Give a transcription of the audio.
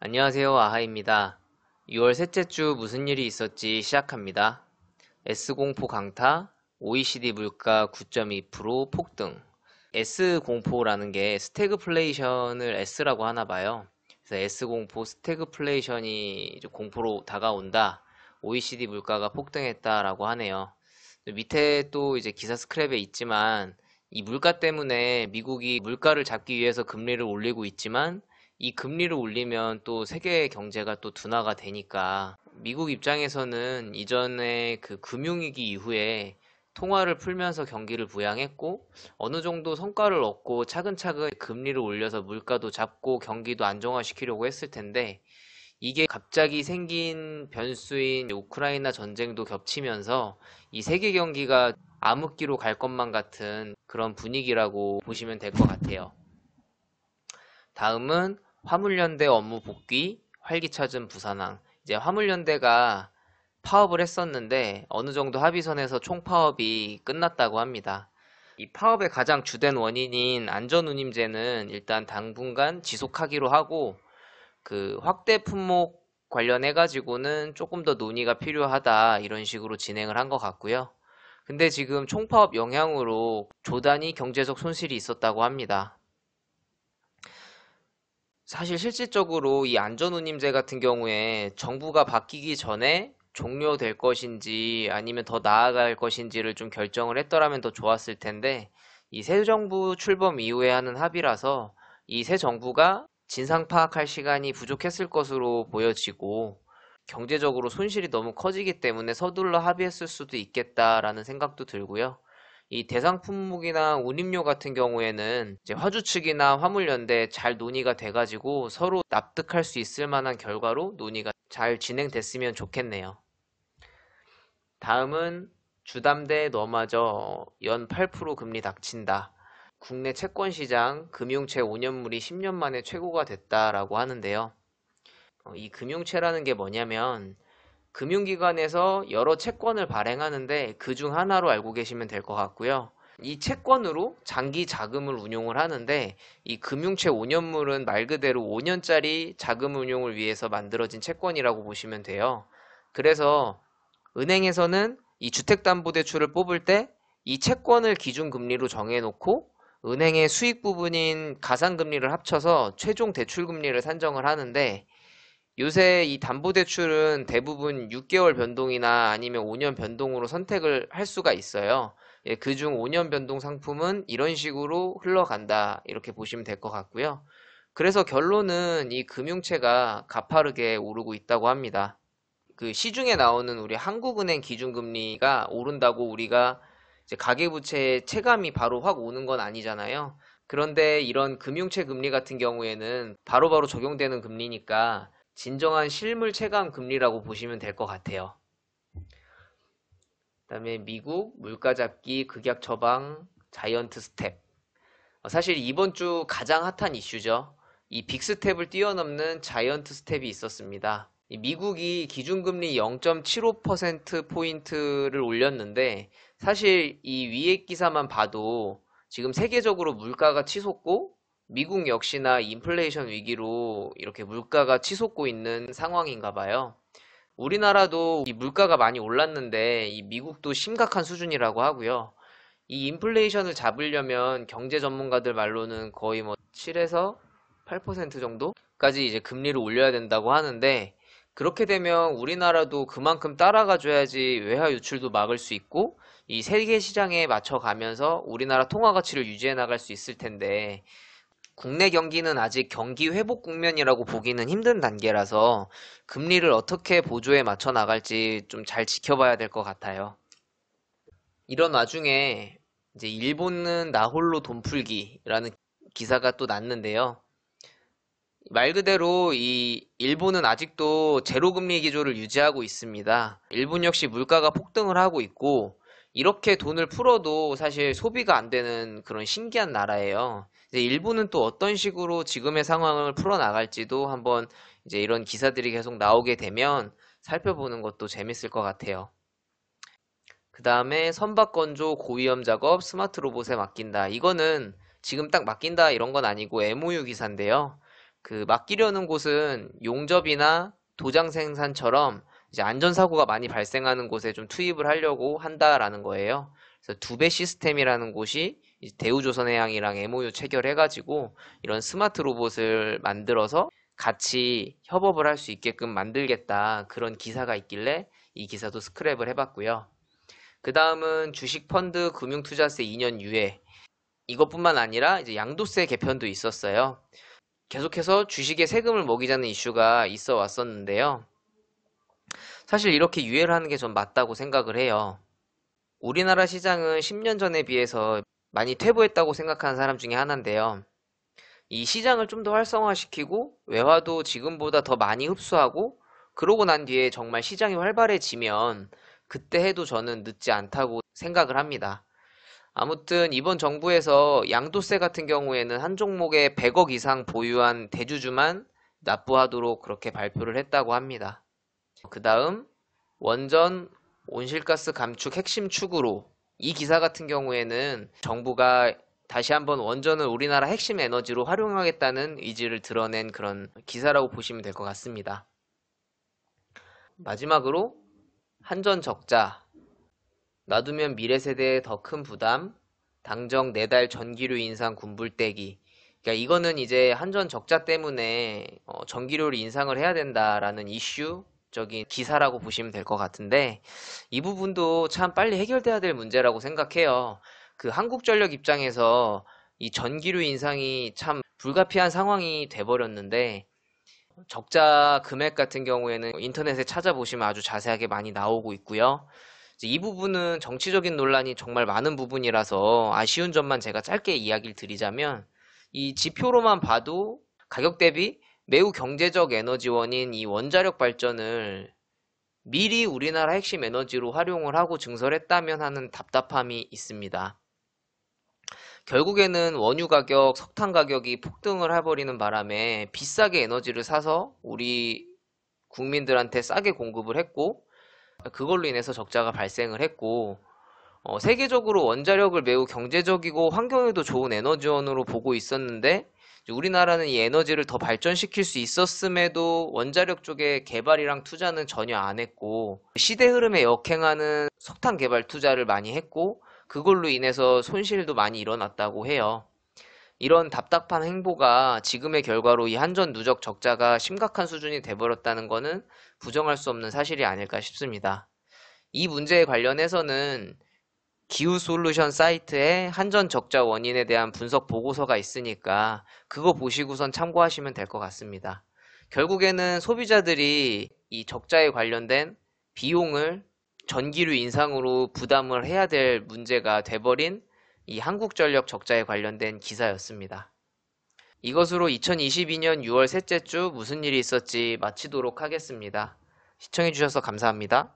안녕하세요. 아하입니다. 6월 셋째 주 무슨 일이 있었지 시작합니다. S공포 강타, OECD 물가 9.2% 폭등. S공포라는 게 스태그플레이션을 S라고 하나 봐요. 그래서 S공포 스태그플레이션이 이제 공포로 다가온다. OECD 물가가 폭등했다라고 하네요. 밑에 또 이제 기사 스크랩에 있지만 이 물가 때문에 미국이 물가를 잡기 위해서 금리를 올리고 있지만 이 금리를 올리면 또 세계 경제가 또 둔화가 되니까 미국 입장에서는 이전에 그 금융위기 이후에 통화를 풀면서 경기를 부양했고 어느 정도 성과를 얻고 차근차근 금리를 올려서 물가도 잡고 경기도 안정화시키려고 했을 텐데 이게 갑자기 생긴 변수인 우크라이나 전쟁도 겹치면서 이 세계 경기가 암흑기로 갈 것만 같은 그런 분위기라고 보시면 될 것 같아요. 다음은 화물연대 업무 복귀, 활기차진 부산항. 이제 화물연대가 파업을 했었는데 어느 정도 합의선에서 총파업이 끝났다고 합니다. 이 파업의 가장 주된 원인인 안전운임제는 일단 당분간 지속하기로 하고 그 확대 품목 관련해 가지고는 조금 더 논의가 필요하다 이런 식으로 진행을 한 것 같고요. 근데 지금 총파업 영향으로 조단위 경제적 손실이 있었다고 합니다. 사실 실질적으로 이 안전운임제 같은 경우에 정부가 바뀌기 전에 종료될 것인지 아니면 더 나아갈 것인지를 좀 결정을 했더라면 더 좋았을 텐데 이 새 정부 출범 이후에 하는 합의라서 이 새 정부가 진상 파악할 시간이 부족했을 것으로 보여지고 경제적으로 손실이 너무 커지기 때문에 서둘러 합의했을 수도 있겠다라는 생각도 들고요. 이 대상 품목이나 운임료 같은 경우에는 이제 화주 측이나 화물연대 잘 논의가 돼가지고 서로 납득할 수 있을 만한 결과로 논의가 잘 진행됐으면 좋겠네요. 다음은 주담대 너마저 연 8% 금리 닥친다. 국내 채권 시장 금융채 5년물이 10년 만에 최고가 됐다라고 하는데요. 이 금융채라는 게 뭐냐면 금융기관에서 여러 채권을 발행하는데 그중 하나로 알고 계시면 될 것 같고요. 이 채권으로 장기 자금을 운용을 하는데 이 금융채 5년물은 말 그대로 5년짜리 자금 운용을 위해서 만들어진 채권이라고 보시면 돼요. 그래서 은행에서는 이 주택담보대출을 뽑을 때 이 채권을 기준금리로 정해놓고 은행의 수익 부분인 가산금리를 합쳐서 최종 대출금리를 산정을 하는데 요새 이 담보대출은 대부분 6개월 변동이나 아니면 5년 변동으로 선택을 할 수가 있어요. 예, 그중 5년 변동 상품은 이런 식으로 흘러간다. 이렇게 보시면 될 것 같고요. 그래서 결론은 이 금융채가 가파르게 오르고 있다고 합니다. 그 시중에 나오는 우리 한국은행 기준금리가 오른다고 우리가 이제 가계부채에 체감이 바로 확 오는 건 아니잖아요. 그런데 이런 금융채 금리 같은 경우에는 바로바로 적용되는 금리니까 진정한 실물 체감 금리라고 보시면 될 것 같아요. 그다음에 미국 물가 잡기 극약 처방 자이언트 스텝. 사실 이번 주 가장 핫한 이슈죠. 이 빅스텝을 뛰어넘는 자이언트 스텝이 있었습니다. 미국이 기준금리 0.75%포인트를 올렸는데 사실 이 위에 기사만 봐도 지금 세계적으로 물가가 치솟고 미국 역시나 인플레이션 위기로 이렇게 물가가 치솟고 있는 상황인가 봐요. 우리나라도 이 물가가 많이 올랐는데 이 미국도 심각한 수준이라고 하고요. 이 인플레이션을 잡으려면 경제 전문가들 말로는 거의 뭐 7에서 8% 정도까지 이제 금리를 올려야 된다고 하는데 그렇게 되면 우리나라도 그만큼 따라가 줘야지 외화 유출도 막을 수 있고 이 세계 시장에 맞춰 가면서 우리나라 통화 가치를 유지해 나갈 수 있을 텐데 국내 경기는 아직 경기 회복 국면이라고 보기는 힘든 단계라서 금리를 어떻게 보조에 맞춰 나갈지 좀 잘 지켜봐야 될 것 같아요. 이런 와중에 이제 일본은 나홀로 돈 풀기라는 기사가 또 났는데요. 말 그대로 이 일본은 아직도 제로금리 기조를 유지하고 있습니다. 일본 역시 물가가 폭등을 하고 있고 이렇게 돈을 풀어도 사실 소비가 안 되는 그런 신기한 나라예요. 이제 일본은 또 어떤 식으로 지금의 상황을 풀어나갈지도 한번 이제 이런 기사들이 계속 나오게 되면 살펴보는 것도 재밌을 것 같아요. 그 다음에 선박 건조 고위험 작업 스마트 로봇에 맡긴다. 이거는 지금 딱 맡긴다 이런 건 아니고 MOU 기사인데요. 그 맡기려는 곳은 용접이나 도장 생산처럼 이제 안전사고가 많이 발생하는 곳에 좀 투입을 하려고 한다라는 거예요. 그래서 두배 시스템이라는 곳이 대우조선해양이랑 MOU 체결해가지고 이런 스마트 로봇을 만들어서 같이 협업을 할 수 있게끔 만들겠다, 그런 기사가 있길래 이 기사도 스크랩을 해봤고요. 그 다음은 주식 펀드 금융투자세 2년 유예. 이것뿐만 아니라 이제 양도세 개편도 있었어요. 계속해서 주식에 세금을 먹이자는 이슈가 있어 왔었는데요. 사실 이렇게 유예를 하는 게 전 맞다고 생각을 해요. 우리나라 시장은 10년 전에 비해서 많이 퇴보했다고 생각하는 사람 중에 하나인데요. 이 시장을 좀 더 활성화시키고 외화도 지금보다 더 많이 흡수하고 그러고 난 뒤에 정말 시장이 활발해지면 그때 해도 저는 늦지 않다고 생각을 합니다. 아무튼 이번 정부에서 양도세 같은 경우에는 한 종목에 100억 이상 보유한 대주주만 납부하도록 그렇게 발표를 했다고 합니다. 그 다음 원전 온실가스 감축 핵심 축으로, 이 기사 같은 경우에는 정부가 다시 한번 원전을 우리나라 핵심 에너지로 활용하겠다는 의지를 드러낸 그런 기사라고 보시면 될 것 같습니다. 마지막으로 한전 적자, 놔두면 미래 세대에 더 큰 부담, 당정 4달 전기료 인상 군불대기. 그러니까 이거는 이제 한전 적자 때문에 전기료를 인상을 해야 된다라는 이슈적인 기사라고 보시면 될 것 같은데, 이 부분도 참 빨리 해결돼야 될 문제라고 생각해요. 그 한국전력 입장에서 이 전기료 인상이 참 불가피한 상황이 돼버렸는데, 적자 금액 같은 경우에는 인터넷에 찾아보시면 아주 자세하게 많이 나오고 있고요. 이 부분은 정치적인 논란이 정말 많은 부분이라서 아쉬운 점만 제가 짧게 이야기를 드리자면, 이 지표로만 봐도 가격 대비 매우 경제적 에너지원인 이 원자력 발전을 미리 우리나라 핵심 에너지로 활용을 하고 증설했다면 하는 답답함이 있습니다. 결국에는 원유 가격, 석탄 가격이 폭등을 해버리는 바람에 비싸게 에너지를 사서 우리 국민들한테 싸게 공급을 했고, 그걸로 인해서 적자가 발생을 했고, 세계적으로 원자력을 매우 경제적이고 환경에도 좋은 에너지원으로 보고 있었는데, 우리나라는 이 에너지를 더 발전시킬 수 있었음에도 원자력 쪽의 개발이랑 투자는 전혀 안 했고, 시대 흐름에 역행하는 석탄 개발 투자를 많이 했고, 그걸로 인해서 손실도 많이 일어났다고 해요. 이런 답답한 행보가 지금의 결과로 이 한전 누적 적자가 심각한 수준이 돼버렸다는 것은 부정할 수 없는 사실이 아닐까 싶습니다. 이 문제에 관련해서는 기후솔루션 사이트에 한전 적자 원인에 대한 분석 보고서가 있으니까 그거 보시고선 참고하시면 될 것 같습니다. 결국에는 소비자들이 이 적자에 관련된 비용을 전기료 인상으로 부담을 해야 될 문제가 돼버린 이 한국전력 적자에 관련된 기사였습니다. 이것으로 2022년 6월 셋째 주 무슨 일이 있었지 마치도록 하겠습니다. 시청해주셔서 감사합니다.